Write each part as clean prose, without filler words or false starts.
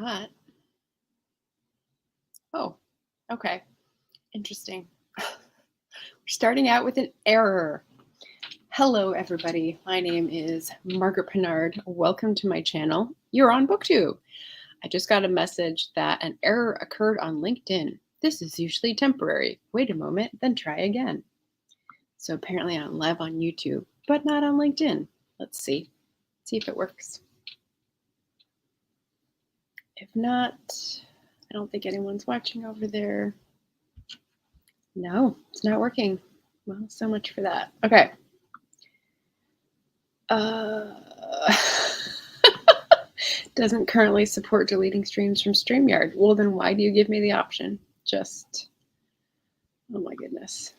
not. Oh, okay. Interesting. We're starting out with an error. Hello, everybody. My name is Margaret Pinard. Welcome to my channel. You're on BookTube. I just got a message that an error occurred on LinkedIn. This is usually temporary. Wait a moment, then try again. So apparently I'm live on YouTube, but not on LinkedIn. Let's see. See if it works. If not, I don't think anyone's watching over there. No, it's not working. Well, so much for that. Okay. Doesn't currently support deleting streams from Streamyard. Well, then why do you give me the option? Just, oh my goodness.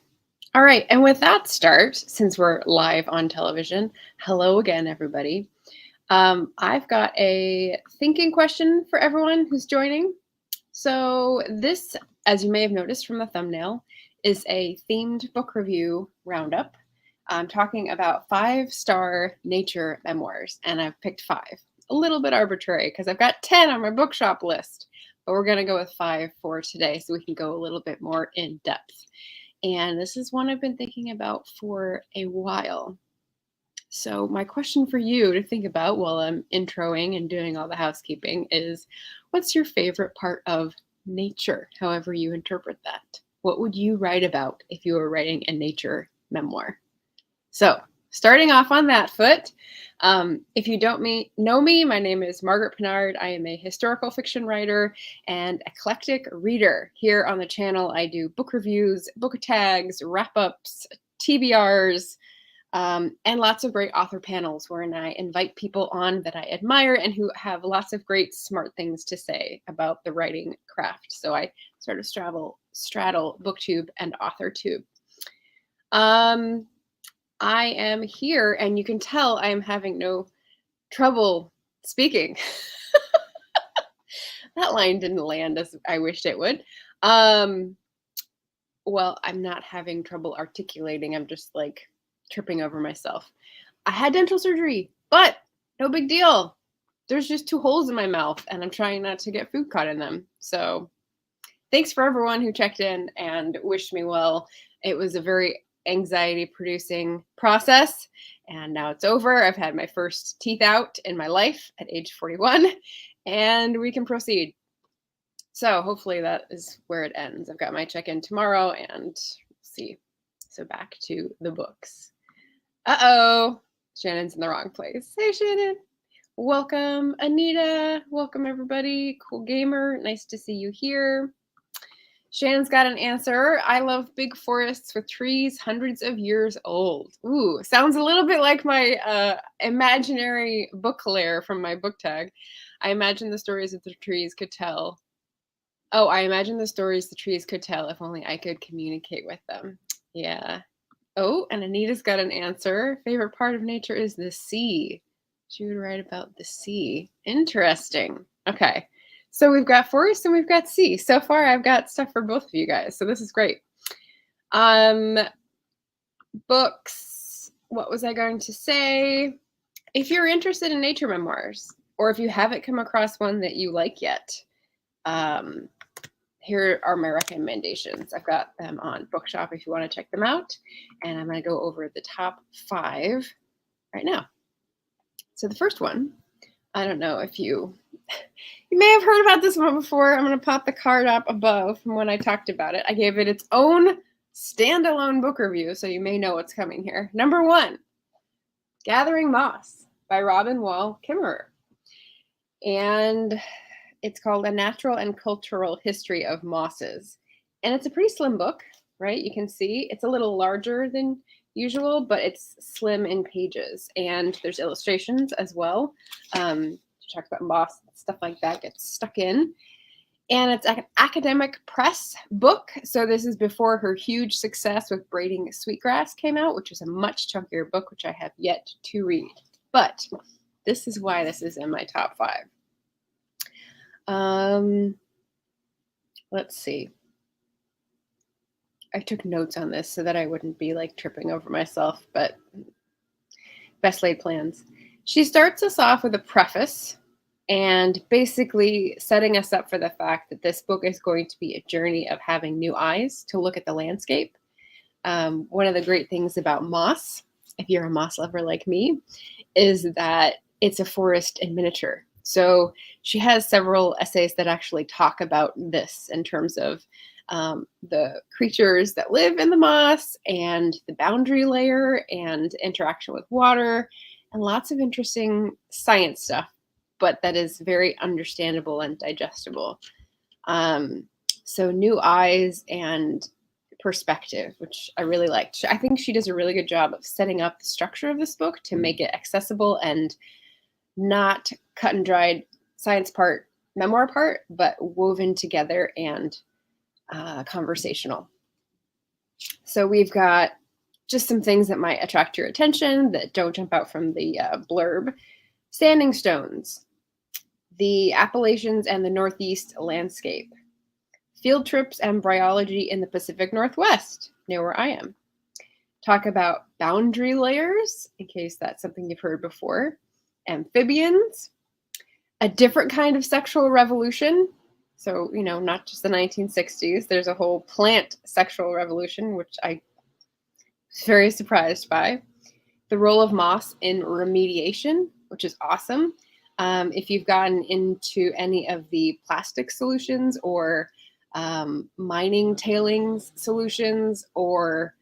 All right, and with that start, since we're live on television, hello again, everybody. I've got a thinking question for everyone who's joining. So this, as you may have noticed from the thumbnail, is a themed book review roundup. I'm talking about 5-star nature memoirs, and I've picked 5. A little bit arbitrary because I've got 10 on my Bookshop list, but we're going to go with 5 for today so we can go a little bit more in depth. And this is one I've been thinking about for a while. So my question for you to think about while I'm introing and doing all the housekeeping is, what's your favorite part of nature, however you interpret that? What would you write about if you were writing a nature memoir? So starting off on that foot, if you don't know me, my name is Margaret Pinard. I am a historical fiction writer and eclectic reader. Here on the channel, I do book reviews, book tags, wrap-ups, TBRs, and lots of great author panels wherein I invite people on that I admire and who have lots of great smart things to say about the writing craft. So I sort of straddle BookTube and AuthorTube. I am here, and you can tell I am having no trouble speaking. That line didn't land as I wished it would. Well, I'm not having trouble articulating. I'm just like tripping over myself. I had dental surgery, but no big deal. There's just 2 holes in my mouth, and I'm trying not to get food caught in them. So thanks for everyone who checked in and wished me well. It was a very anxiety-producing process, and now it's over. I've had my first teeth out in my life at age 41, and we can proceed. So hopefully that is where it ends. I've got my check-in tomorrow, and see. So back to the books. Uh-oh, Shannon's in the wrong place. Hey, Shannon. Welcome, Anita. Welcome, everybody. Cool Gamer, nice to see you here. Shannon's got an answer. I love big forests with trees hundreds of years old. Ooh, sounds a little bit like my imaginary book lair from my book tag. I imagine the stories that the trees could tell. Oh, I imagine the stories the trees could tell if only I could communicate with them. Yeah. Oh, and Anita's got an answer. Favorite part of nature is the sea. She would write about the sea. Interesting. Okay. So we've got forest and we've got sea. So far, I've got stuff for both of you guys. So this is great. Books. What was I going to say? If you're interested in nature memoirs, or if you haven't come across one that you like yet, here are my recommendations. I've got them on Bookshop if you want to check them out. And I'm going to go over the top 5 right now. So the first one, I don't know if you may have heard about this one before. I'm going to pop the card up above from when I talked about it. I gave it its own standalone book review, so you may know what's coming here. Number 1, Gathering Moss by Robin Wall Kimmerer. And it's called A Natural and Cultural History of Mosses. And it's a pretty slim book, right? You can see it's a little larger than usual, but it's slim in pages. And there's illustrations as well. Talk about moss, stuff like that gets stuck in. And it's an academic press book. So this is before her huge success with Braiding Sweetgrass came out, which is a much chunkier book, which I have yet to read. But this is why this is in my top 5. Let's see. I took notes on this so that I wouldn't be like tripping over myself, but best laid plans. She starts us off with a preface and basically setting us up for the fact that this book is going to be a journey of having new eyes to look at the landscape. One of the great things about moss, if you're a moss lover like me, is that it's a forest in miniature. So she has several essays that actually talk about this in terms of the creatures that live in the moss and the boundary layer and interaction with water and lots of interesting science stuff, but that is very understandable and digestible. So new eyes and perspective, which I really liked. I think she does a really good job of setting up the structure of this book to make it accessible and not cut and dried science part, memoir part, but woven together and conversational. So we've got just some things that might attract your attention that don't jump out from the blurb. Standing stones, the Appalachians and the Northeast landscape, field trips and bryology in the Pacific Northwest, near where I am. Talk about boundary layers, in case that's something you've heard before. Amphibians, a different kind of sexual revolution. So, not just the 1960s. There's a whole plant sexual revolution, which I was very surprised by. The role of moss in remediation, which is awesome. If you've gotten into any of the plastic solutions or mining tailings solutions or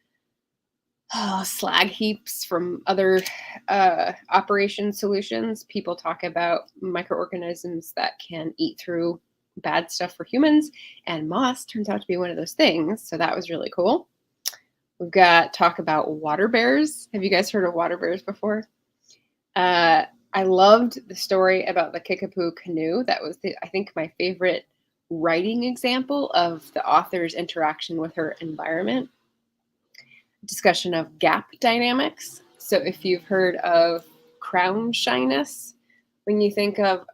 slag heaps from other operation solutions, people talk about microorganisms that can eat through bad stuff for humans, and moss turns out to be one of those things. So that was really cool. We've got talk about water bears. Have you guys heard of water bears before? I loved the story about the Kickapoo canoe. That was, I think, my favorite writing example of the author's interaction with her environment. Discussion of gap dynamics. So if you've heard of crown shyness, when you think of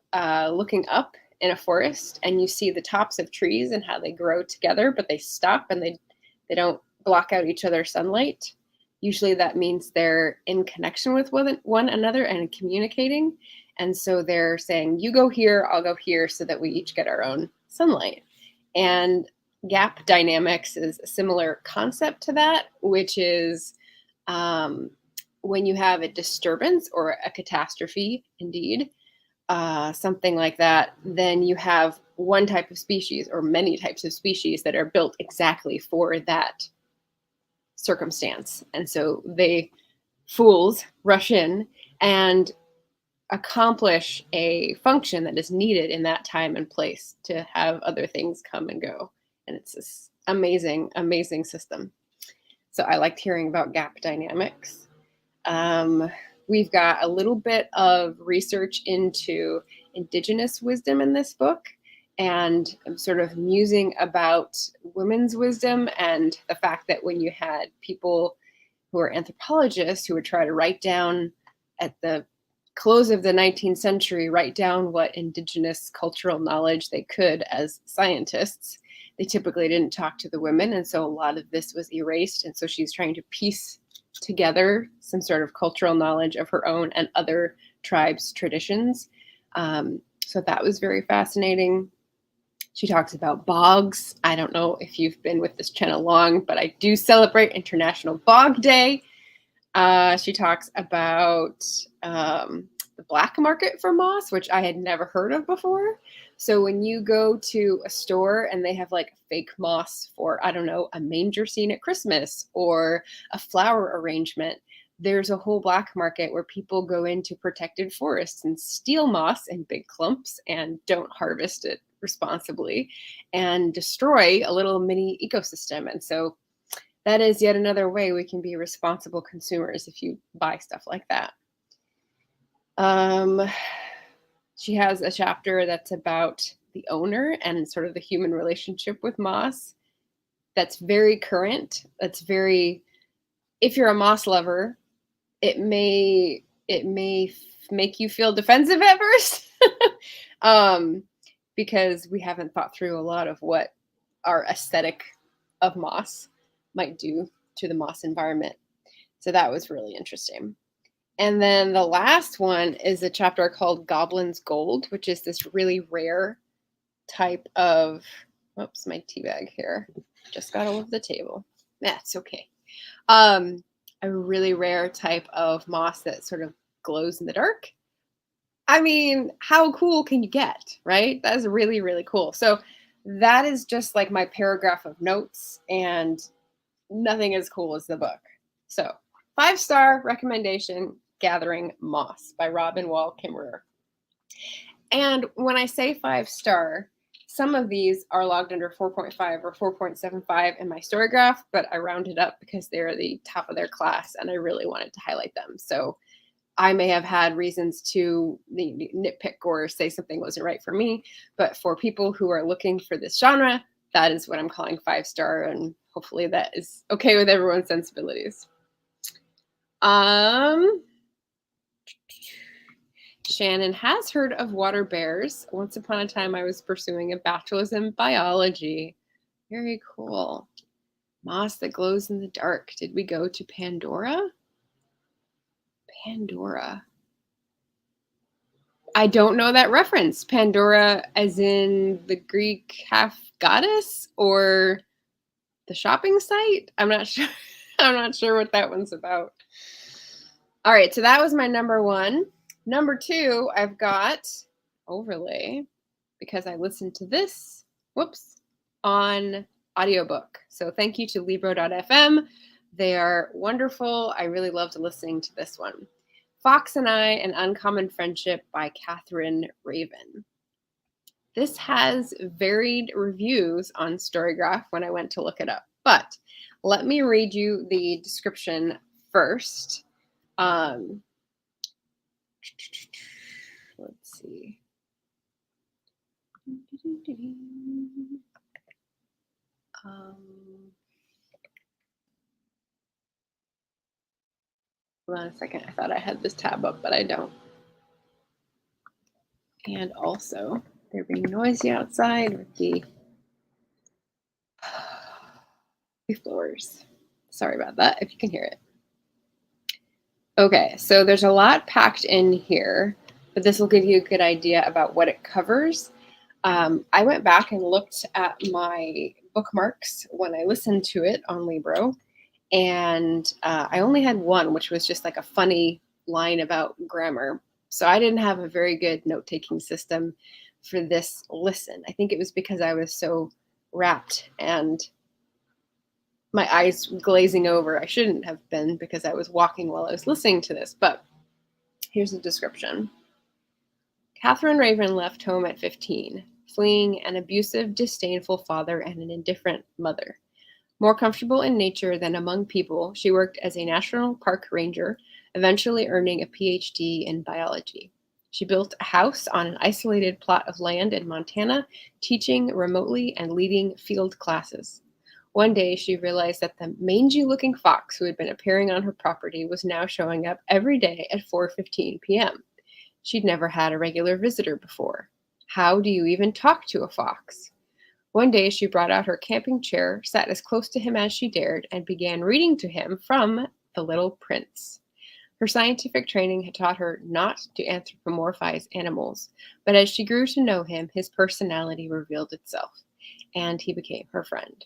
looking up in a forest and you see the tops of trees and how they grow together, but they stop and they don't block out each other's sunlight. Usually that means they're in connection with one another and communicating. And so they're saying, you go here, I'll go here, so that we each get our own sunlight. And gap dynamics is a similar concept to that, which is when you have a disturbance or a catastrophe, indeed, something like that, then you have one type of species or many types of species that are built exactly for that circumstance. And so fools rush in and accomplish a function that is needed in that time and place to have other things come and go. And it's this amazing, amazing system. So I liked hearing about gap dynamics. We've got a little bit of research into indigenous wisdom in this book, and I'm sort of musing about women's wisdom and the fact that when you had people who are anthropologists who would try to write down at the close of the 19th century, write down what indigenous cultural knowledge they could as scientists, they typically didn't talk to the women. And so a lot of this was erased. And so she's trying to piece together some sort of cultural knowledge of her own and other tribes' traditions. So that was very fascinating. She talks about bogs. I don't know if you've been with this channel long, but I do celebrate International Bog Day. She talks about the black market for moss, which I had never heard of before. So when you go to a store and they have like fake moss for, I don't know, a manger scene at Christmas or a flower arrangement, there's a whole black market where people go into protected forests and steal moss in big clumps and don't harvest it responsibly and destroy a little mini ecosystem. And so that is yet another way we can be responsible consumers if you buy stuff like that. She has a chapter that's about the owner and sort of the human relationship with moss. That's very current. That's very, if you're a moss lover, it may make you feel defensive at first, because we haven't thought through a lot of what our aesthetic of moss might do to the moss environment. So that was really interesting. And then the last one is a chapter called Goblin's Gold, which is this really rare type of, oops, my tea bag here just got all over the table. That's okay. A really rare type of moss that sort of glows in the dark. I mean, how cool can you get, right? That is really, really cool. So that is just like my paragraph of notes, and nothing as cool as the book. So 5-star recommendation, Gathering Moss by Robin Wall Kimmerer. And when I say 5-star, some of these are logged under 4.5 or 4.75 in my Storygraph, but I rounded up because they're the top of their class and I really wanted to highlight them. So I may have had reasons to nitpick or say something wasn't right for me, but for people who are looking for this genre, that is what I'm calling 5-star, and hopefully that is okay with everyone's sensibilities. Shannon has heard of water bears. Once upon a time, I was pursuing a bachelor's in biology. Very cool. Moss that glows in the dark. Did we go to Pandora? Pandora. I don't know that reference. Pandora as in the Greek half goddess or the shopping site? I'm not sure. I'm not sure what that one's about. All right, so that was my number 1. Number 2, I've got Overlay because I listened to this, on audiobook. So thank you to Libro.fm. They are wonderful. I really loved listening to this one. Fox and I, An Uncommon Friendship by Katharine Raven. This has varied reviews on Storygraph when I went to look it up, but let me read you the description first. Let's see. Hold on a second. I thought I had this tab up, but I don't. And also, they're being noisy outside with the floors. Sorry about that, if you can hear it. Okay, so there's a lot packed in here, but this will give you a good idea about what it covers. I went back and looked at my bookmarks when I listened to it on Libro, and I only had one, which was just like a funny line about grammar. So I didn't have a very good note-taking system for this listen. I think it was because I was so rapt and my eyes glazing over. I shouldn't have been because I was walking while I was listening to this, but here's the description. Katharine Raven left home at 15, fleeing an abusive, disdainful father and an indifferent mother. More comfortable in nature than among people, she worked as a national park ranger, eventually earning a PhD in biology. She built a house on an isolated plot of land in Montana, teaching remotely and leading field classes. One day, she realized that the mangy-looking fox who had been appearing on her property was now showing up every day at 4:15 p.m. She'd never had a regular visitor before. How do you even talk to a fox? One day, she brought out her camping chair, sat as close to him as she dared, and began reading to him from The Little Prince. Her scientific training had taught her not to anthropomorphize animals, but as she grew to know him, his personality revealed itself, and he became her friend.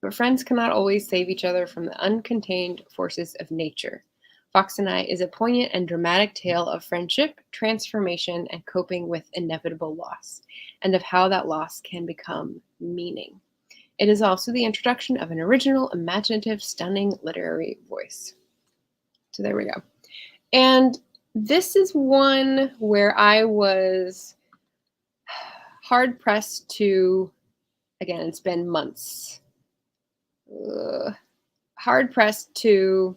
But friends cannot always save each other from the uncontained forces of nature. Fox and I is a poignant and dramatic tale of friendship, transformation, and coping with inevitable loss, and of how that loss can become meaning. It is also the introduction of an original, imaginative, stunning literary voice. So there we go. And this is one where I was hard-pressed to, again, it's been months, hard-pressed to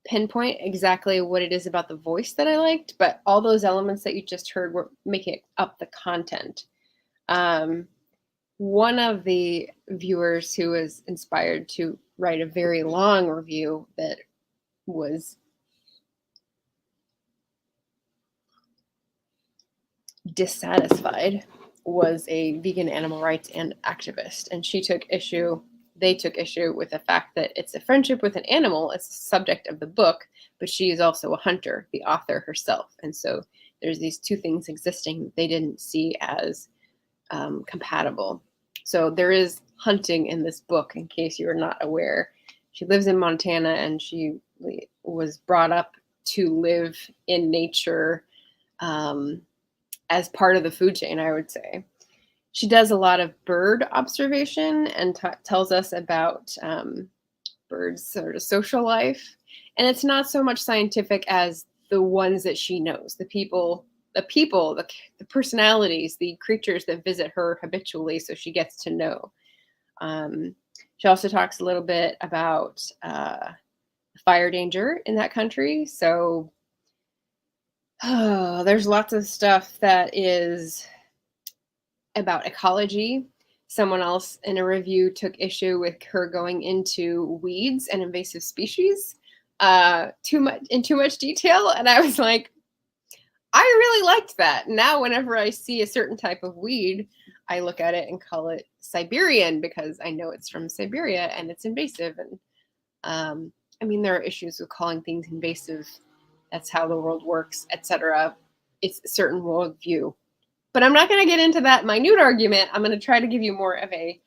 pinpoint exactly what it is about the voice that I liked, but all those elements that you just heard were making up the content. One of the viewers who was inspired to write a very long review that was dissatisfied was a vegan animal rights and activist, and she took issue they took issue with the fact that it's a friendship with an animal as the subject of the book, but she is also a hunter, the author herself. And so there's these two things existing that they didn't see as compatible. So there is hunting in this book, in case you are not aware. She lives in Montana, and she was brought up to live in nature as part of the food chain, I would say. She does a lot of bird observation and tells us about birds' sort of social life. And it's not so much scientific as the ones that she knows, the personalities, the creatures that visit her habitually, so she gets to know. She also talks a little bit about fire danger in that country. So there's lots of stuff that is about ecology. Someone else in a review took issue with her going into weeds and invasive species too much detail, and I was like, I really liked that. Now, whenever I see a certain type of weed, I look at it and call it Siberian because I know it's from Siberia and it's invasive. And I mean, there are issues with calling things invasive. That's how the world works, etc. It's a certain worldview. But I'm not going to get into that minute argument. I'm going to try to give you more of a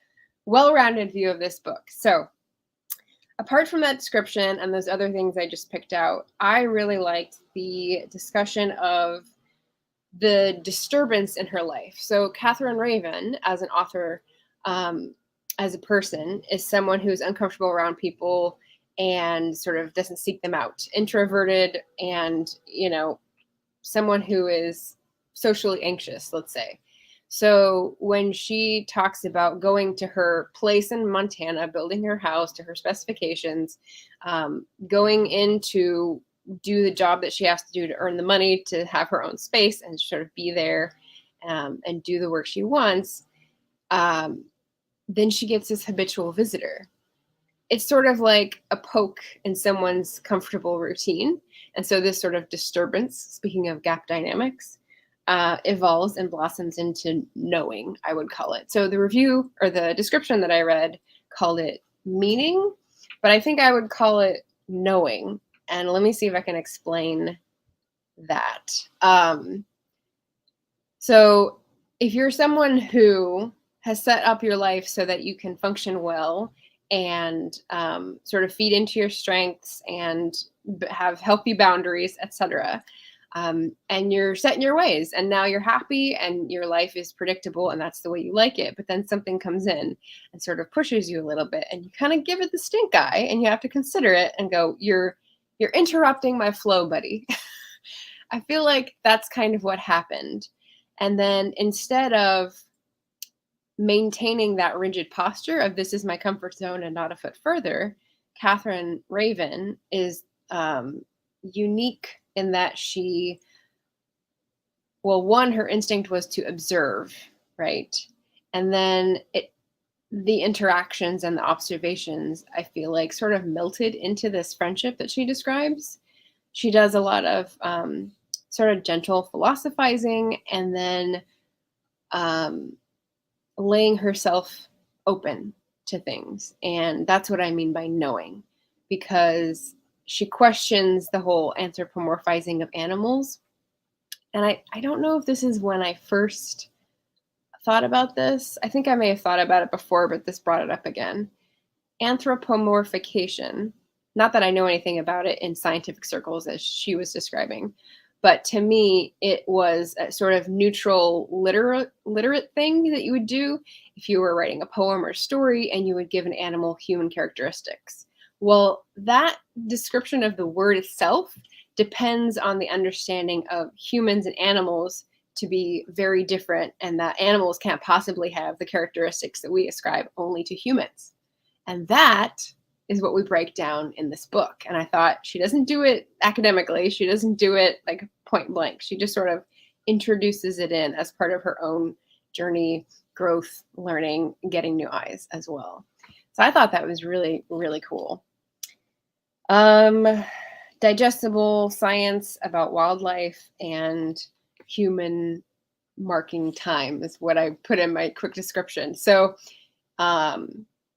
well-rounded view of this book. So apart from that description and those other things I just picked out, I really liked the discussion of the disturbance in her life. So Katharine Raven, as an author, as a person, is someone who's uncomfortable around people and sort of doesn't seek them out, introverted, and, you know, someone who is socially anxious, let's say. So when she talks about going to her place in Montana, building her house to her specifications, going in to do the job that she has to do to earn the money to have her own space and sort of be there and do the work she wants, then she gets this habitual visitor. It's sort of like a poke in someone's comfortable routine. And so this sort of disturbance, speaking of gap dynamics, evolves and blossoms into knowing, I would call it. So the review or the description that I read called it meaning, but I think I would call it knowing. And let me see if I can explain that. So if you're someone who has set up your life so that you can function well and sort of feed into your strengths and have healthy boundaries, etc., and you're set in your ways, and now you're happy and your life is predictable and that's the way you like it. But then something comes in and sort of pushes you a little bit and you kind of give it the stink eye and you have to consider it and go, you're interrupting my flow, buddy. I feel like that's kind of what happened. And then instead of maintaining that rigid posture of this is my comfort zone and not a foot further, Katharine Raven is unique in that she, well, one, her instinct was to observe, right? And then the interactions and the observations, I feel like, sort of melted into this friendship that she describes. She does a lot of sort of gentle philosophizing and then laying herself open to things. And that's what I mean by knowing, because she questions the whole anthropomorphizing of animals. And I don't know if this is when I first thought about this. I think I may have thought about it before, but this brought it up again. Anthropomorphication, not that I know anything about it in scientific circles as she was describing, but to me, it was a sort of neutral literate thing that you would do if you were writing a poem or story and you would give an animal human characteristics. Well, that description of the word itself depends on the understanding of humans and animals to be very different, and that animals can't possibly have the characteristics that we ascribe only to humans. And that is what we break down in this book. And I thought, she doesn't do it academically. She doesn't do it like point blank. She just sort of introduces it in as part of her own journey, growth, learning, getting new eyes as well. So I thought that was really, really cool. Digestible science about wildlife and human marking time is what I put in my quick description. So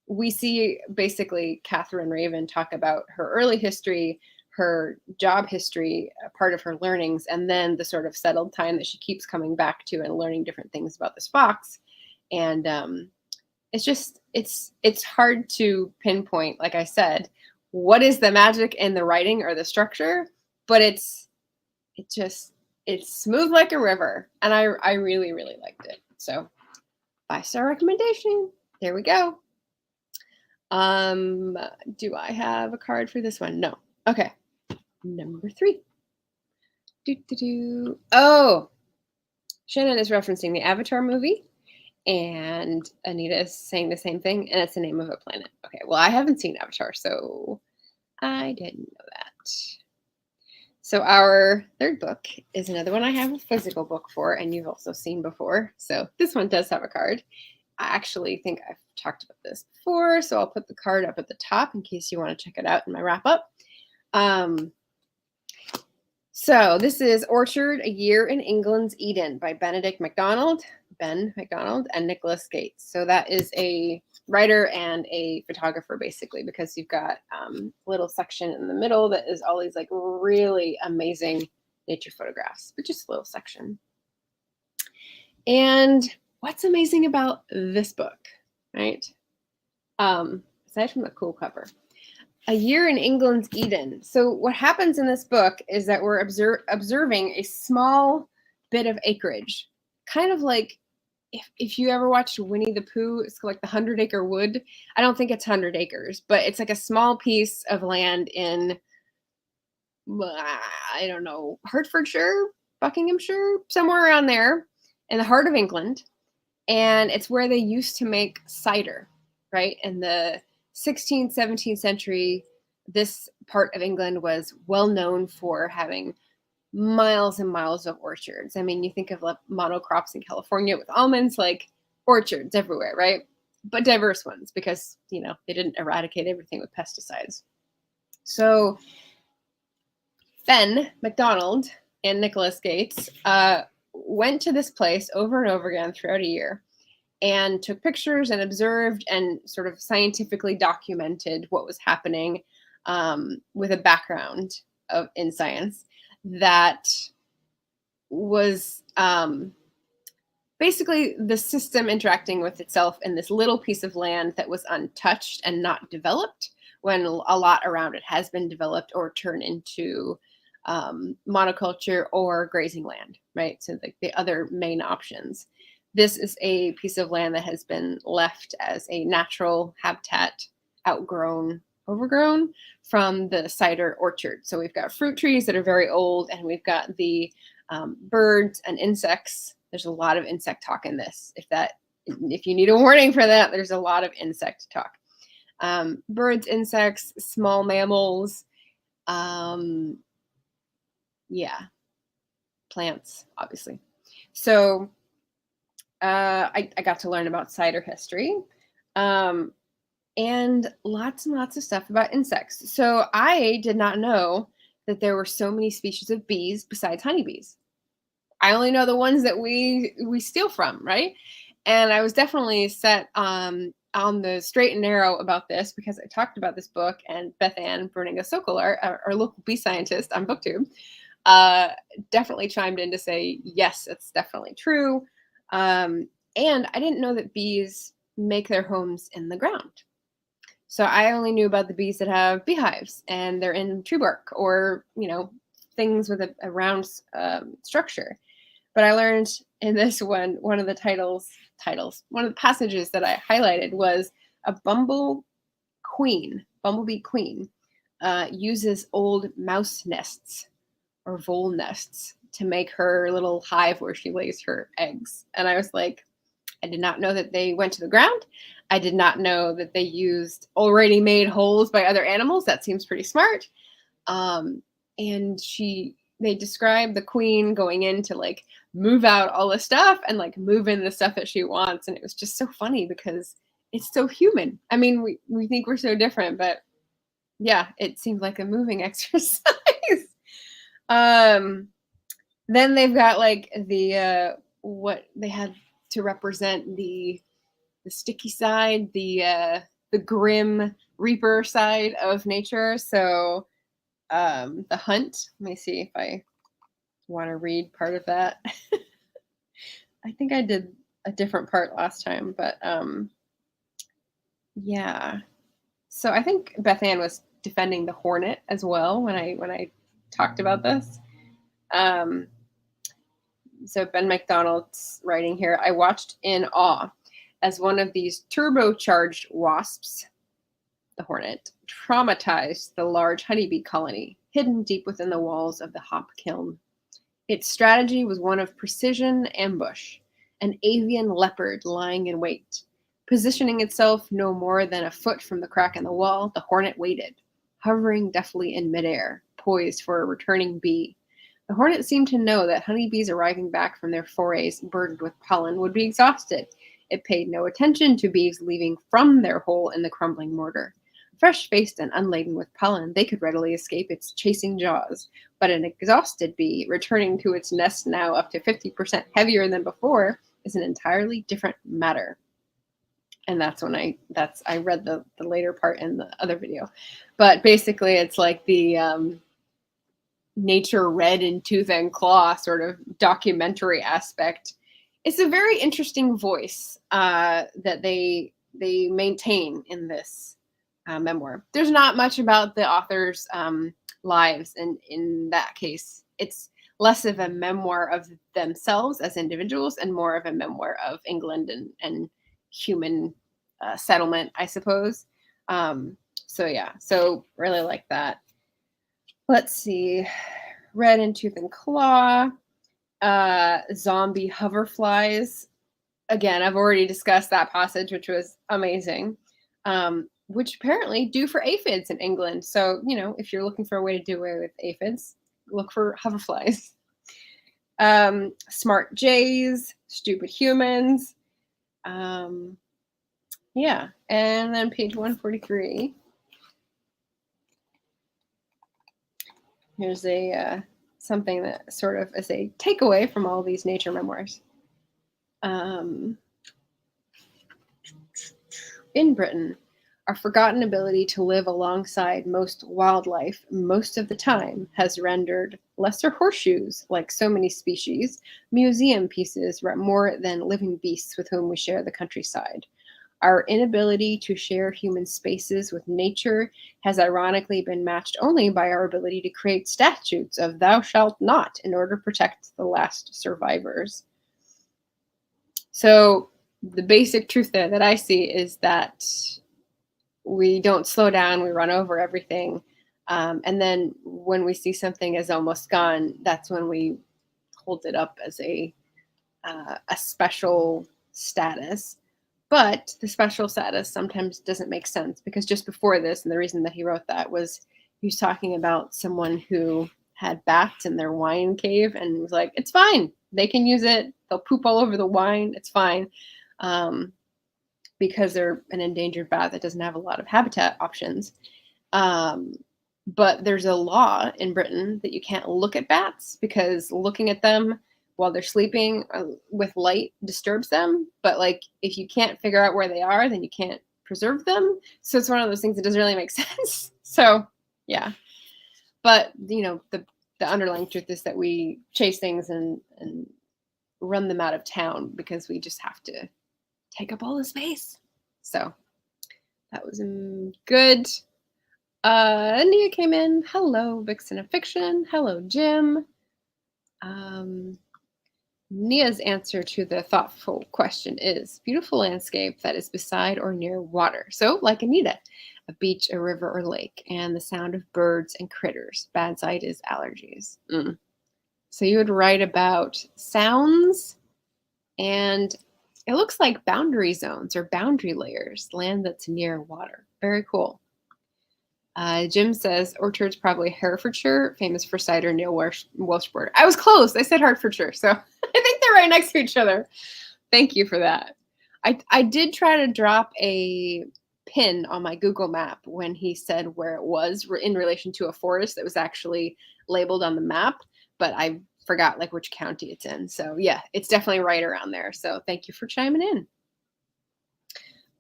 we see basically Catherine Raven talk about her early history, her job history, part of her learnings, and then the sort of settled time that she keeps coming back to and learning different things about this fox. And it's hard to pinpoint, like I said, what is the magic in the writing or the structure, but it's smooth like a river, and I really, really liked it. So 5-star recommendation. There we go. Do I have a card for this one? No. Okay. Number 3. Oh, Shannon is referencing the Avatar movie, and Anita is saying the same thing, and it's the name of a planet. Okay, well, I haven't seen Avatar, so I didn't know that. So our third book is another one I have a physical book for, and you've also seen before. So this one does have a card. I actually think I've talked about this before, so I'll put the card up at the top in case you want to check it out in my wrap-up. So this is Orchard, A Year in England's Eden by Ben MacDonald, and Nicholas Gates. So that is a writer and a photographer, basically, because you've got a little section in the middle that is all these like really amazing nature photographs, but just a little section. And what's amazing about this book, right? Aside from the cool cover, A Year in England's Eden. So what happens in this book is that we're observing a small bit of acreage, kind of like if you ever watched Winnie the Pooh, it's like the 100-acre wood. I don't think it's 100 acres, but it's like a small piece of land in, I don't know, Hertfordshire, Buckinghamshire, somewhere around there in the heart of England. And it's where they used to make cider, right? In the 16th, 17th century, this part of England was well known for having miles and miles of orchards. I mean, you think of like monocrops in California with almonds, like orchards everywhere, right? But diverse ones, because, you know, they didn't eradicate everything with pesticides. So Ben MacDonald and Nicholas Gates went to this place over and over again throughout a year and took pictures and observed and sort of scientifically documented what was happening with a background in science that was basically the system interacting with itself in this little piece of land that was untouched and not developed, when a lot around it has been developed or turned into monoculture or grazing land, right? So like the other main options. This is a piece of land that has been left as a natural habitat, overgrown from the cider orchard. So we've got fruit trees that are very old, and we've got the birds and insects. There's a lot of insect talk in this. If you need a warning for that, there's a lot of insect talk. Birds, insects, small mammals, plants, obviously. So I got to learn about cider history. And lots of stuff about insects. So I did not know that there were so many species of bees besides honeybees. I only know the ones that we steal from, right? And I was definitely set on the straight and narrow about this, because I talked about this book, and Beth Ann Berninga-Sokol, our local bee scientist on BookTube, definitely chimed in to say, yes, it's definitely true. And I didn't know that bees make their homes in the ground. So I only knew about the bees that have beehives and they're in tree bark, or, you know, things with a round structure. But I learned in this one of the one of the passages that I highlighted was a bumblebee queen uses old mouse nests or vole nests to make her little hive where she lays her eggs. And I was like, I did not know that they went to the ground. I did not know that they used already made holes by other animals. That seems pretty smart. And they describe the queen going in to like move out all the stuff and like move in the stuff that she wants. And it was just so funny because it's so human. I mean, we think we're so different, but yeah, it seemed like a moving exercise. Then they've got like the what they had to represent the sticky side, the the grim reaper side of nature. So the hunt, let me see if I want to read part of that. I think I did a different part last time, but yeah. So I think Beth Ann was defending the hornet as well when I talked about this. So Ben MacDonald's writing here, I watched in awe as one of these turbocharged wasps, the hornet, traumatized the large honeybee colony hidden deep within the walls of the hop kiln. Its strategy was one of precision ambush, an avian leopard lying in wait. Positioning itself no more than a foot from the crack in the wall, the hornet waited, hovering deftly in midair, poised for a returning bee. The hornet seemed to know that honeybees arriving back from their forays burdened with pollen would be exhausted. It paid no attention to bees leaving from their hole in the crumbling mortar. Fresh-faced and unladen with pollen, they could readily escape its chasing jaws, but an exhausted bee, returning to its nest now up to 50% heavier than before, is an entirely different matter. And that's when I read the later part in the other video. But basically it's like the nature red in tooth and claw sort of documentary aspect. It's a very interesting voice that they maintain in this memoir. There's not much about the author's lives, and in that case, it's less of a memoir of themselves as individuals and more of a memoir of England and human settlement, I suppose. So yeah, so really like that. Let's see, red in tooth and claw, zombie hoverflies. Again, I've already discussed that passage, which was amazing. Which apparently do for aphids in England. So, you know, if you're looking for a way to do away with aphids, look for hoverflies. Smart jays, stupid humans. Yeah, and then page 143. Here's a something that sort of is a takeaway from all these nature memoirs. In Britain, our forgotten ability to live alongside most wildlife most of the time has rendered lesser horseshoes, like so many species, museum pieces more than living beasts with whom we share the countryside. Our inability to share human spaces with nature has ironically been matched only by our ability to create statutes of thou shalt not in order to protect the last survivors. So the basic truth there that I see is that we don't slow down, we run over everything. And then when we see something is almost gone, that's when we hold it up as a special status. But the special status sometimes doesn't make sense, because just before this, and the reason that he wrote that was he was talking about someone who had bats in their wine cave and was like, it's fine. They can use it. They'll poop all over the wine. It's fine. Because they're an endangered bat that doesn't have a lot of habitat options. But there's a law in Britain that you can't look at bats because looking at them while they're sleeping with light disturbs them. But like, if you can't figure out where they are, then you can't preserve them. So it's one of those things that doesn't really make sense. So yeah, but you know, the underlying truth is that we chase things and run them out of town because we just have to take up all the space. So that was good. Nia came in. Hello, Vixen of Fiction. Hello, Jim. Nia's answer to the thoughtful question is beautiful landscape that is beside or near water. So like Anita, a beach, a river, or lake, and the sound of birds and critters. Bad sight is allergies. So you would write about sounds, and it looks like boundary zones or boundary layers, land that's near water. Very cool. Jim says orchards, probably Herefordshire, famous for cider near Welsh border. I was close. I said Hertfordshire, so I think they're right next to each other. Thank you for that. I did try to drop a pin on my Google map when he said where it was in relation to a forest that was actually labeled on the map, but I forgot like which county it's in. So yeah, it's definitely right around there. So thank you for chiming in.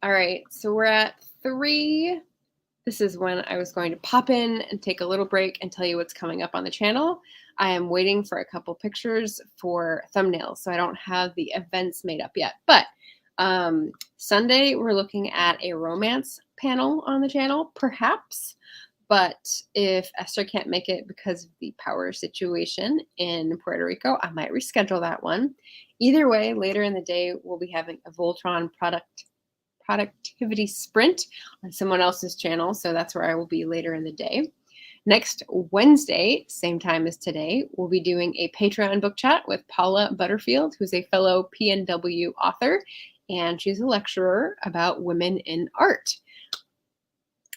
All right, so we're at 3, this is when I was going to pop in and take a little break and tell you what's coming up on the channel. I am waiting for a couple pictures for thumbnails, so I don't have the events made up yet. But Sunday, we're looking at a romance panel on the channel, perhaps. But if Esther can't make it because of the power situation in Puerto Rico, I might reschedule that one. Either way, later in the day, we'll be having a Voltron productivity sprint on someone else's channel. So that's where I will be later in the day. Next Wednesday, same time as today, we'll be doing a Patreon book chat with Paula Butterfield, who's a fellow PNW author, and she's a lecturer about women in art.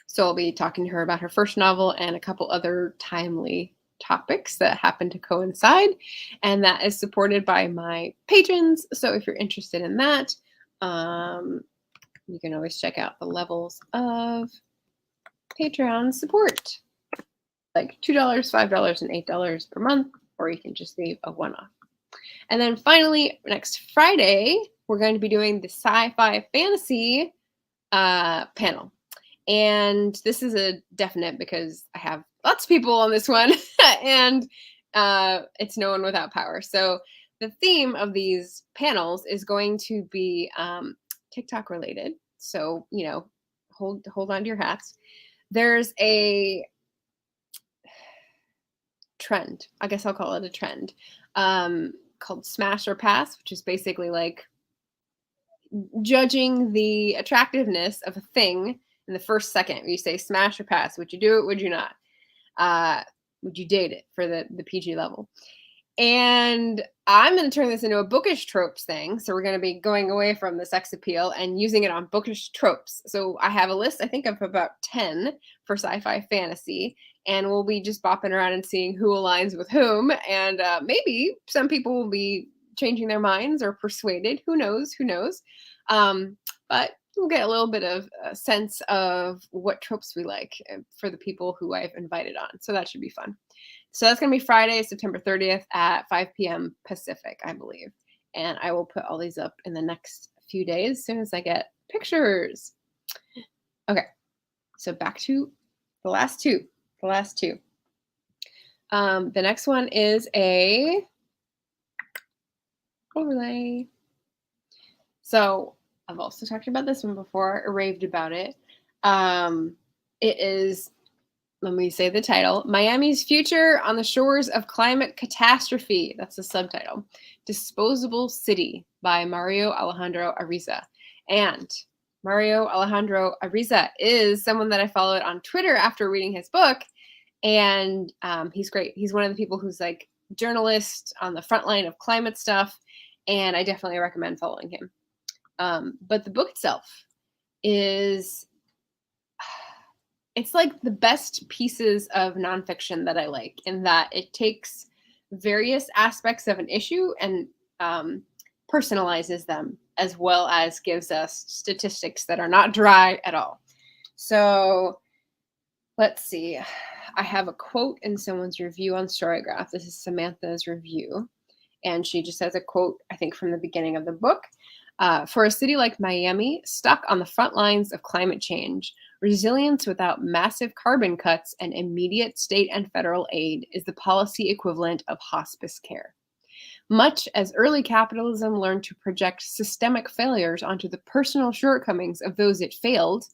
So I'll be talking to her about her first novel and a couple other timely topics that happen to coincide. And that is supported by my patrons. So if you're interested in that, you can always check out the levels of Patreon support, like $2, $5, and $8 per month, or you can just leave a one-off. And then finally, next Friday, we're going to be doing the sci-fi fantasy panel. And this is a definite because I have lots of people on this one and it's no one without power. So the theme of these panels is going to be TikTok related. So, you know, hold on to your hats. There's a trend, I guess I'll call it a trend, called Smash or Pass, which is basically like judging the attractiveness of a thing in the first second. You say smash or pass. Would you do it? Would you not? Would you date it for the PG level? And I'm going to turn this into a bookish tropes thing. So we're going to be going away from the sex appeal and using it on bookish tropes. So I have a list, I think, of about 10 for sci-fi fantasy. And we'll be just bopping around and seeing who aligns with whom. And maybe some people will be changing their minds or persuaded. Who knows? Who knows? But we'll get a little bit of a sense of what tropes we like for the people who I've invited on. So that should be fun. So that's going to be Friday, September 30th at 5 p.m. Pacific, I believe. And I will put all these up in the next few days as soon as I get pictures. Okay, so back to the last two. The next one is a overlay. So I've also talked about this one before, raved about it. It is, let me say the title, Miami's Future on the Shores of Climate Catastrophe. That's the subtitle. Disposable City by Mario Alejandro Ariza. And Mario Alejandro Ariza is someone that I followed on Twitter after reading his book. And he's great. He's one of the people who's like journalist on the front line of climate stuff. And I definitely recommend following him. But the book itself is, it's like the best pieces of nonfiction that I like, in that it takes various aspects of an issue and personalizes them, as well as gives us statistics that are not dry at all. So let's see. I have a quote in someone's review on Storygraph. This is Samantha's review. And she just has a quote, I think, from the beginning of the book. For a city like Miami, stuck on the front lines of climate change, resilience without massive carbon cuts and immediate state and federal aid is the policy equivalent of hospice care. Much as early capitalism learned to project systemic failures onto the personal shortcomings of those it failed,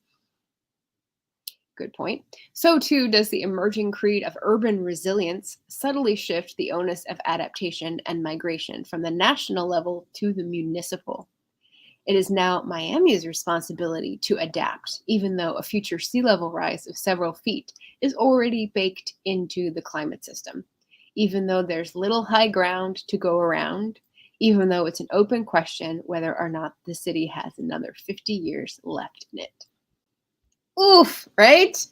good point, so too does the emerging creed of urban resilience subtly shift the onus of adaptation and migration from the national level to the municipal. It is now Miami's responsibility to adapt, even though a future sea level rise of several feet is already baked into the climate system, even though there's little high ground to go around, even though it's an open question whether or not the city has another 50 years left in it. Oof, right?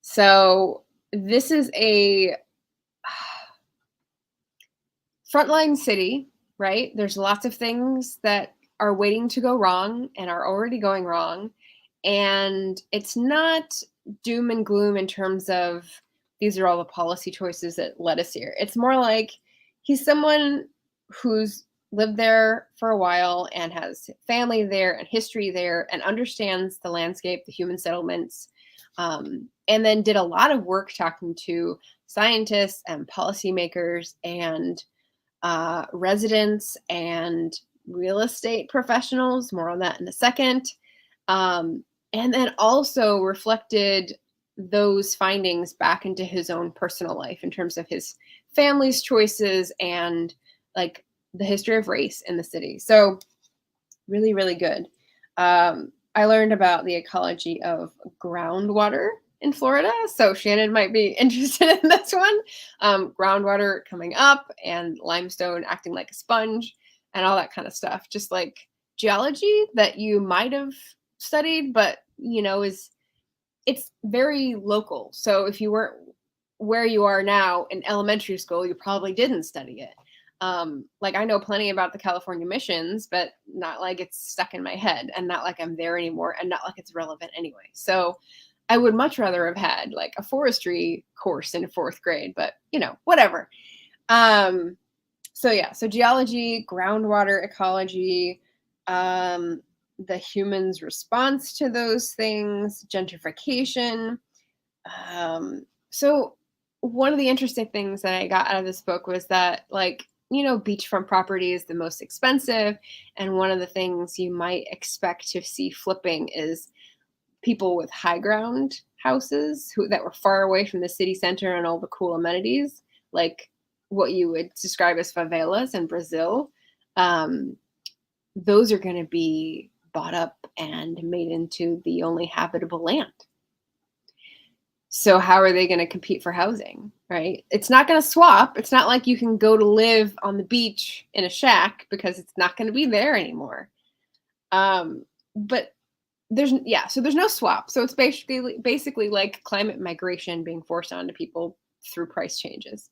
So this is a frontline city, right? There's lots of things that are waiting to go wrong and are already going wrong. And it's not doom and gloom in terms of these are all the policy choices that led us here. It's more like he's someone who's lived there for a while and has family there and history there and understands the landscape, the human settlements, and then did a lot of work talking to scientists and policymakers and residents and real estate professionals. More on that in a second. And then also reflected those findings back into his own personal life in terms of his family's choices and like the history of race in the city. So really, really good. I learned about the ecology of groundwater in Florida. So Shannon might be interested in this one. Groundwater coming up and limestone acting like a sponge and all that kind of stuff. Just like geology that you might have studied, but it's very local. So if you weren't where you are now in elementary school, you probably didn't study it. Like I know plenty about the California missions, but not like it's stuck in my head and not like I'm there anymore and not like it's relevant anyway. So I would much rather have had like a forestry course in 4th grade, but whatever. So geology, groundwater ecology, the human's response to those things, gentrification. So one of the interesting things that I got out of this book was that beachfront property is the most expensive. And one of the things you might expect to see flipping is people with high ground houses that were far away from the city center and all the cool amenities, like what you would describe as favelas in Brazil. Those are going to be bought up and made into the only habitable land. So how are they going to compete for housing, right? It's not going to swap. It's not like you can go to live on the beach in a shack because it's not going to be there anymore. But there's no swap. So it's basically like climate migration being forced onto people through price changes.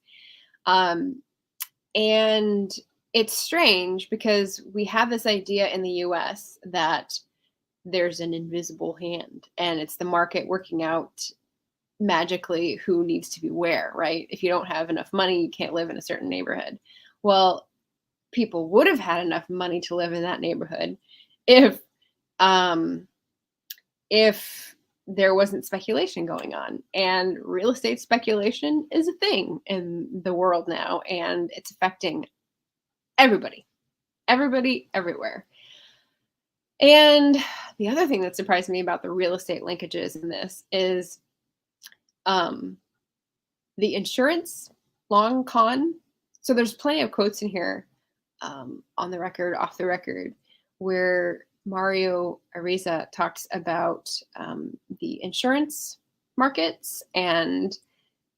And it's strange because we have this idea in the US that there's an invisible hand and it's the market working out magically who needs to be where, right? If you don't have enough money, you can't live in a certain neighborhood. Well, people would have had enough money to live in that neighborhood if there wasn't speculation going on. And real estate speculation is a thing in the world now, and it's affecting everybody, everywhere. And the other thing that surprised me about the real estate linkages in this is the insurance long con. So there's plenty of quotes in here on the record, off the record, where Mario Ariza talks about the insurance markets and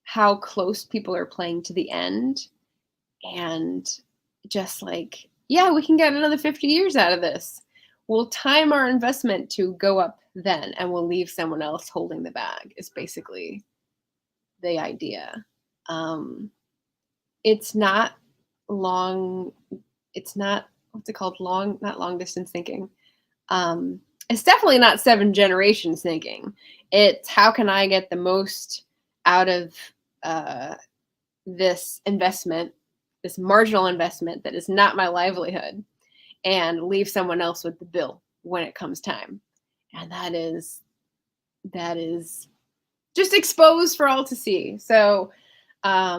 how close people are playing to the end. And just like, yeah, we can get another 50 years out of this. We'll time our investment to go up then, and we'll leave someone else holding the bag, is basically the idea. It's not long, it's not, what's it called? Not long distance thinking. It's definitely not 7 generations thinking. It's how can I get the most out of this investment, this marginal investment that is not my livelihood, and leave someone else with the bill when it comes time. And that is just exposed for all to see. So I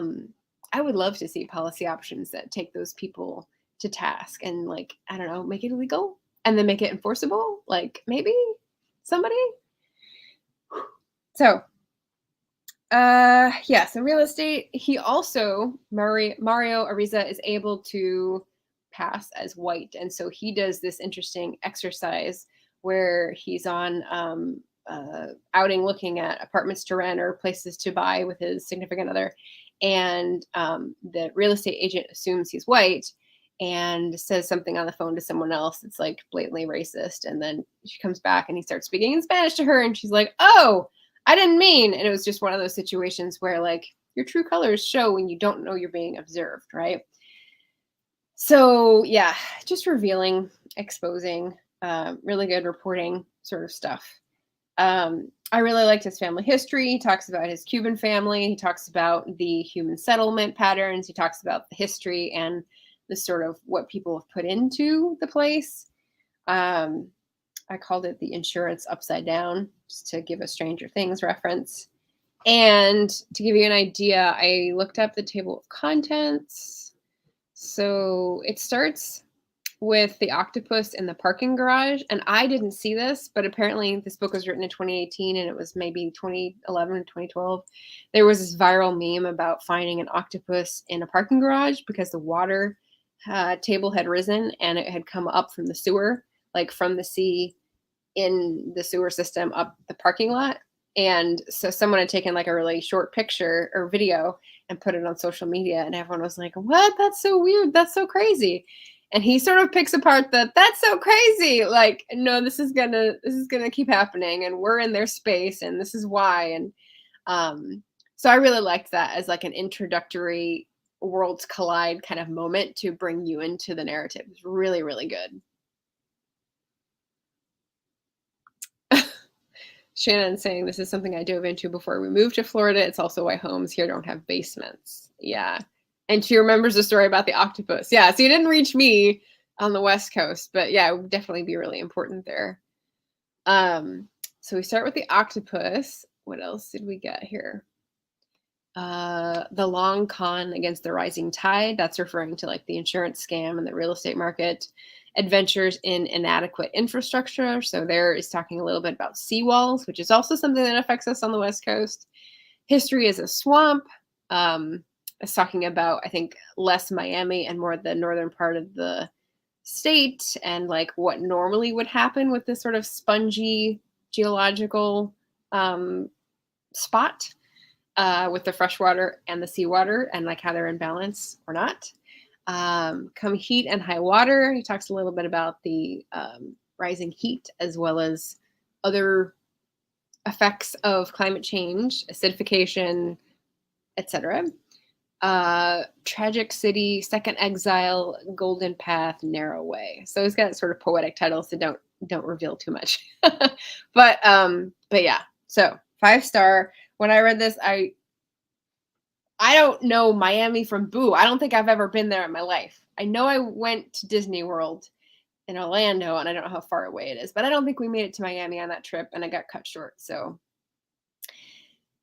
would love to see policy options that take those people to task and, like, I don't know, make it illegal and then make it enforceable. Like maybe somebody. So so real estate, he also, Mario Ariza is able to pass as white. And so he does this interesting exercise where he's on outing looking at apartments to rent or places to buy with his significant other. And the real estate agent assumes he's white and says something on the phone to someone else. It's like blatantly racist. And then she comes back and he starts speaking in Spanish to her. And she's like, oh, I didn't mean. And it was just one of those situations where, like, your true colors show when you don't know you're being observed, right? So yeah, just revealing, exposing, really good reporting sort of stuff. I really liked his family history. He talks about his Cuban family. He talks about the human settlement patterns. He talks about the history and the sort of what people have put into the place. I called it the insurance upside down, just to give a Stranger Things reference. And to give you an idea, I looked up the table of contents. So it starts with the octopus in the parking garage. And I didn't see this, but apparently this book was written in 2018 and it was maybe 2011 or 2012. There was this viral meme about finding an octopus in a parking garage because the water table had risen and it had come up from the sewer, like from the sea in the sewer system up the parking lot. And so someone had taken like a really short picture or video and put it on social media, and everyone was like, what? That's so weird. That's so crazy. And he sort of picks apart that's so crazy. Like, no, this is gonna keep happening, and we're in their space, and this is why. And so I really liked that as like an introductory worlds collide kind of moment to bring you into the narrative. It's really, really good. Shannon saying this is something I dove into before we moved to Florida. It's also why homes here don't have basements. Yeah. And she remembers the story about the octopus. Yeah. So you didn't reach me on the West Coast, but yeah, it would definitely be really important there. So we start with the octopus. What else did we get here? The long con against the rising tide. That's referring to like the insurance scam and the real estate market. Adventures in inadequate infrastructure. So there is talking a little bit about seawalls, which is also something that affects us on the West Coast. History is a swamp. It's talking about, I think, less Miami and more the northern part of the state and like what normally would happen with this sort of spongy geological spot with the freshwater and the seawater and like how they're in balance or not. Come heat and high water. He talks a little bit about the rising heat as well as other effects of climate change, acidification, etc. Tragic City, Second Exile, Golden Path, Narrow Way. So he's got sort of poetic titles, so don't reveal too much. But yeah. So 5-star. When I read this, I don't know Miami from Boo. I don't think I've ever been there in my life. I know I went to Disney World in Orlando, and I don't know how far away it is, but I don't think we made it to Miami on that trip, and I got cut short. So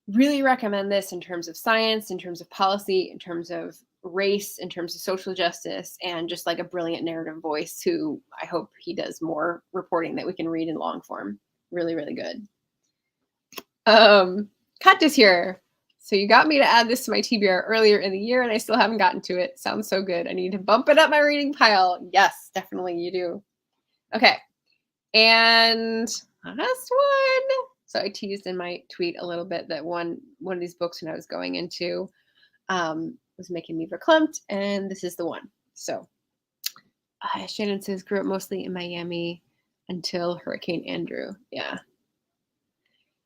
really recommend this in terms of science, in terms of policy, in terms of race, in terms of social justice, and just like a brilliant narrative voice who I hope he does more reporting that we can read in long form. Really, really good. Kat is here. So you got me to add this to my TBR earlier in the year, and I still haven't gotten to it. Sounds so good. I need to bump it up my reading pile. Yes, definitely you do. Okay. And last one. So I teased in my tweet a little bit that one of these books when I was going into was making me verklempt, and this is the one. So Shannon says, grew up mostly in Miami until Hurricane Andrew. Yeah.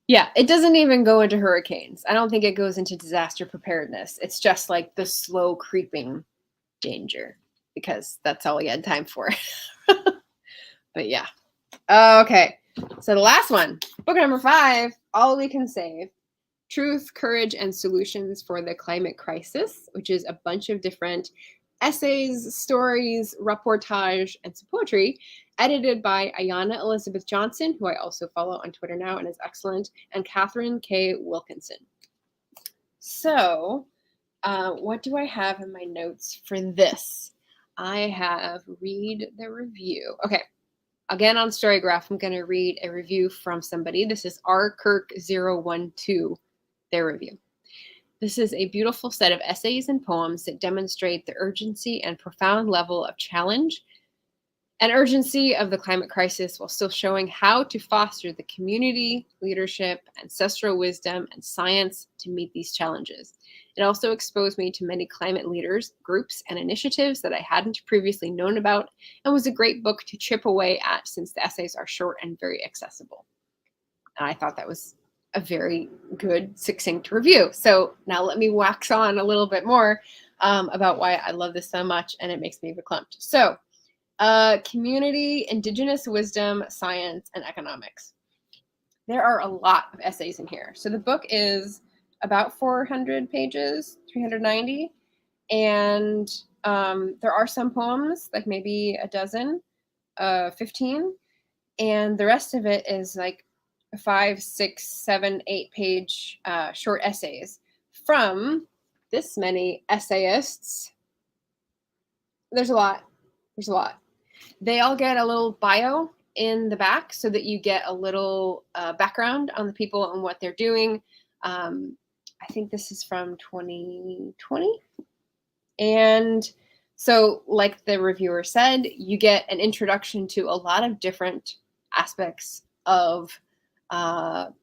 Yeah, it doesn't even go into hurricanes. I don't think it goes into disaster preparedness. It's just like the slow creeping danger because that's all we had time for. But yeah. Okay. So the last one, book number 5, All We Can Save, Truth, Courage, and Solutions for the Climate Crisis, which is a bunch of different essays, stories, reportage, and some poetry, edited by Ayana Elizabeth Johnson, who I also follow on Twitter now and is excellent, and Katharine K. Wilkinson. So what do I have in my notes for this? I have read the review. Okay. Again, on Storygraph, I'm going to read a review from somebody. This is rkirk012, their review. This is a beautiful set of essays and poems that demonstrate the urgency and profound level of challenge and urgency of the climate crisis while still showing how to foster the community, leadership, ancestral wisdom, and science to meet these challenges. It also exposed me to many climate leaders, groups, and initiatives that I hadn't previously known about, and was a great book to chip away at since the essays are short and very accessible. And I thought that was a very good, succinct review. So now let me wax on a little bit more about why I love this so much, and it makes me verklempt. So community, indigenous wisdom, science, and economics. There are a lot of essays in here. So the book is about 400 pages, 390. And There are some poems, like maybe a dozen, 15, and the rest of it is like 5, 6, 7, 8-page short essays from this many essayists. There's a lot. There's a lot. They all get a little bio in the back so that you get a little background on the people and what they're doing. I think this is from 2020. And so, like the reviewer said, you get an introduction to a lot of different aspects of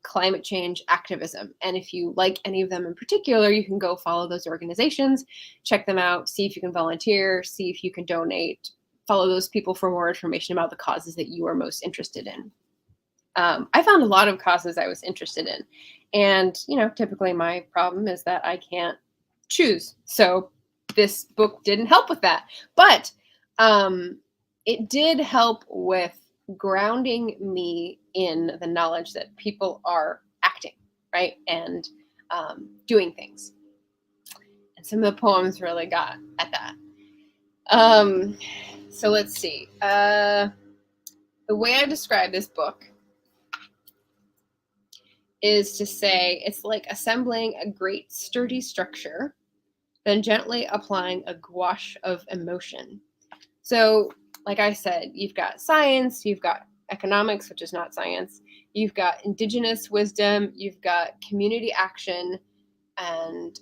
climate change activism. And if you like any of them in particular, you can go follow those organizations, check them out, see if you can volunteer, see if you can donate, follow those people for more information about the causes that you are most interested in. I found a lot of causes I was interested in. And, typically my problem is that I can't choose. So this book didn't help with that. But it did help with grounding me in the knowledge that people are acting, right? And doing things. And some of the poems really got at that. So let's see. The way I describe this book is to say it's like assembling a great sturdy structure, then gently applying a gouache of emotion. So, like I said, you've got science, you've got economics, which is not science, you've got indigenous wisdom, you've got community action, and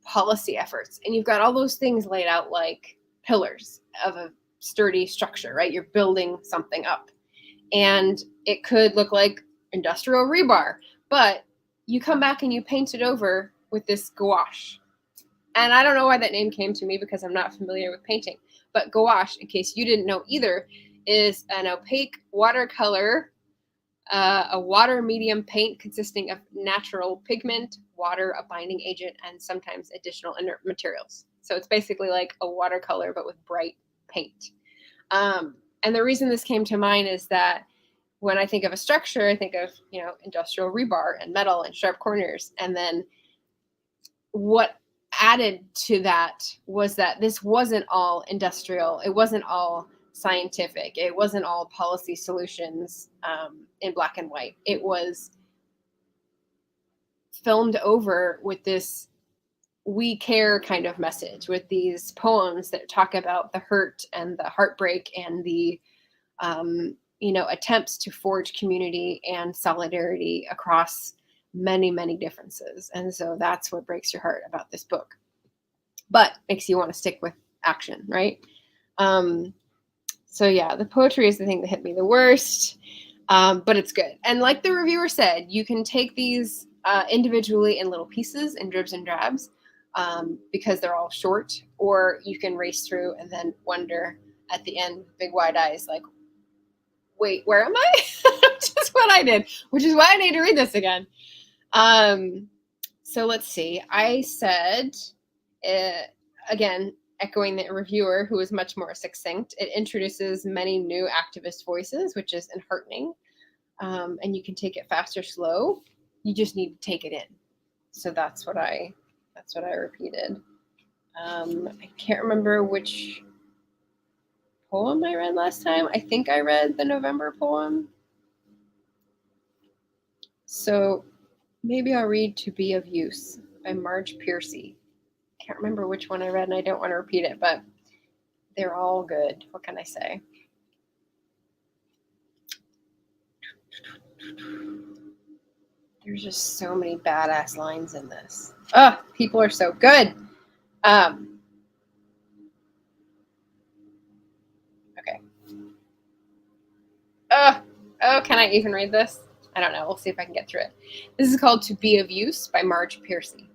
policy efforts. And you've got all those things laid out like pillars of a sturdy structure, right? You're building something up. And it could look like industrial rebar, but you come back and you paint it over with this gouache. And I don't know why that name came to me because I'm not familiar with painting. But gouache, in case you didn't know either, is an opaque watercolor, a water medium paint consisting of natural pigment, water, a binding agent, and sometimes additional inert materials. So it's basically like a watercolor, but with bright paint. And the reason this came to mind is that when I think of a structure, I think of, industrial rebar and metal and sharp corners. And then what added to that was that this wasn't all industrial. It wasn't all scientific. It wasn't all policy solutions in black and white. It was filmed over with this we care kind of message, with these poems that talk about the hurt and the heartbreak and the attempts to forge community and solidarity across many, many differences. And so that's what breaks your heart about this book, but makes you want to stick with action, right? So yeah, the poetry is the thing that hit me the worst, but it's good. And like the reviewer said, you can take these individually in little pieces and dribs and drabs because they're all short, or you can race through and then wonder at the end with big wide eyes like, wait, where am I? Which is what I did, which is why I need to read this again. So let's see. I said, again, echoing the reviewer, who is much more succinct, it introduces many new activist voices, which is enheartening. And you can take it fast or slow. You just need to take it in. So that's what I repeated. I can't remember which poem I read last time. I think I read the November poem. So maybe I'll read To Be of Use by Marge Piercy. Can't remember which one I read, and I don't want to repeat it, but they're all good. What can I say? There's just so many badass lines in this. Oh, people are so good. Okay. Oh, can I even read this? I don't know. We'll see if I can get through it. This is called To Be of Use by Marge Piercy.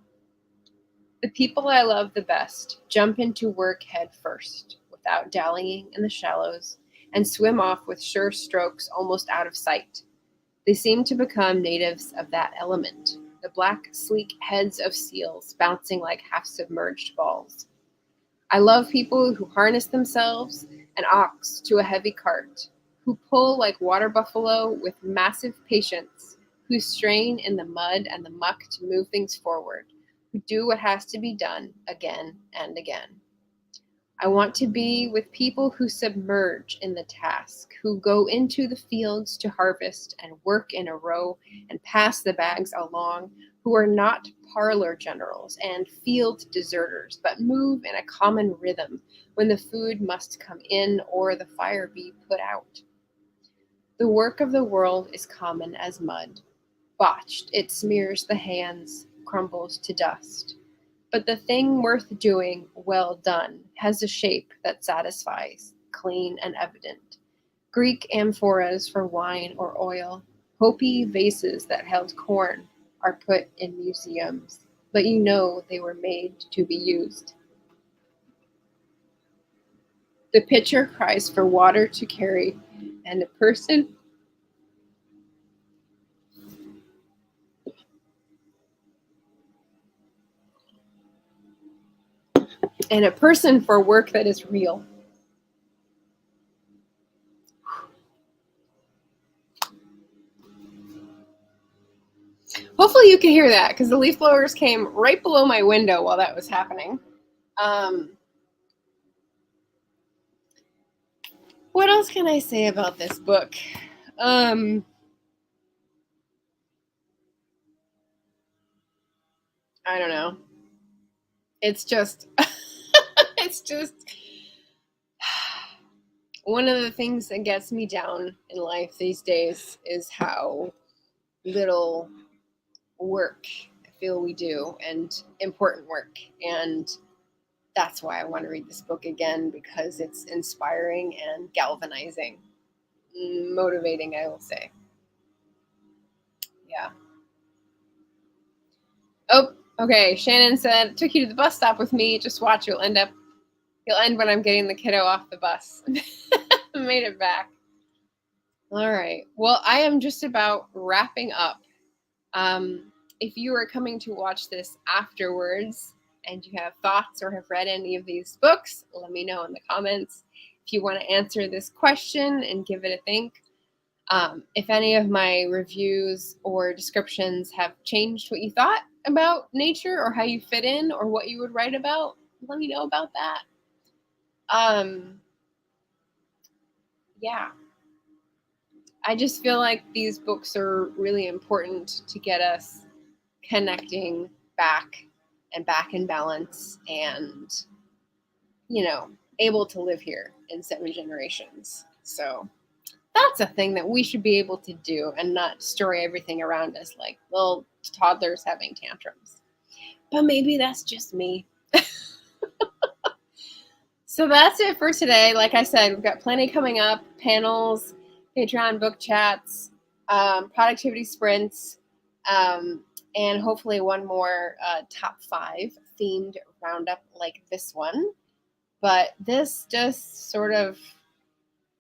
The people I love the best jump into work head first, without dallying in the shallows, and swim off with sure strokes almost out of sight. They seem to become natives of that element, the black, sleek heads of seals bouncing like half-submerged balls. I love people who harness themselves, an ox to a heavy cart, who pull like water buffalo with massive patience, who strain in the mud and the muck to move things forward, who do what has to be done again and again. I want to be with people who submerge in the task, who go into the fields to harvest and work in a row and pass the bags along, who are not parlor generals and field deserters, but move in a common rhythm when the food must come in or the fire be put out. The work of the world is common as mud. Botched, it smears the hands, crumbles to dust. But the thing worth doing, well done, has a shape that satisfies, clean and evident. Greek amphoras for wine or oil, Hopi vases that held corn are put in museums, but you know they were made to be used. The pitcher cries for water to carry, and a person for work that is real. Hopefully you can hear that because the leaf blowers came right below my window while that was happening. What else can I say about this book? I don't know. It's just, it's just one of the things that gets me down in life these days is how little work I feel we do, and important work. And that's why I want to read this book again, because it's inspiring and galvanizing, motivating, I will say. Yeah. Oh, okay. Shannon said, took you to the bus stop with me. Just watch. You'll end when I'm getting the kiddo off the bus. Made it back. All right. Well, I am just about wrapping up. If you are coming to watch this afterwards and you have thoughts or have read any of these books, let me know in the comments. If you want to answer this question and give it a think. If any of my reviews or descriptions have changed what you thought about nature or how you fit in or what you would write about, let me know about that. Yeah. I just feel like these books are really important to get us connecting back in balance and, able to live here in 7 generations. So that's a thing that we should be able to do and not destroy everything around us like little toddlers having tantrums. But maybe that's just me. So that's it for today. Like I said, we've got plenty coming up: panels, Patreon book chats, productivity sprints, and hopefully one more top 5 themed roundup like this one. But this just sort of,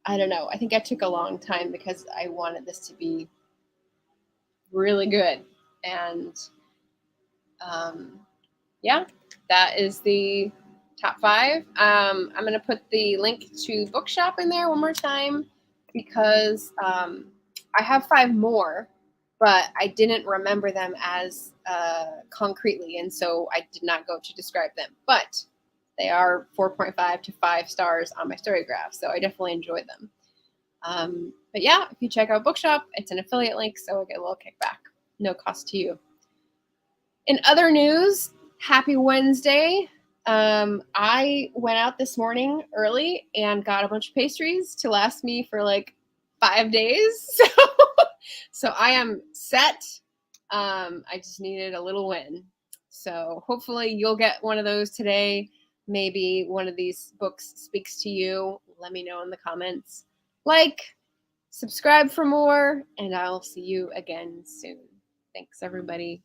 I don't know. I think I took a long time because I wanted this to be really good. And yeah, that is the top 5. I'm going to put the link to Bookshop in there one more time because I have 5 more, but I didn't remember them as concretely, and so I did not go to describe them. But they are 4.5 to 5 stars on my story graph, so I definitely enjoyed them. But yeah, if you check out Bookshop, it's an affiliate link, so I get a little kickback. No cost to you. In other news, happy Wednesday. I went out this morning early and got a bunch of pastries to last me for like 5 days. So I am set. I just needed a little win. So hopefully you'll get one of those today. Maybe one of these books speaks to you. Let me know in the comments. Subscribe for more, and I'll see you again soon. Thanks, everybody.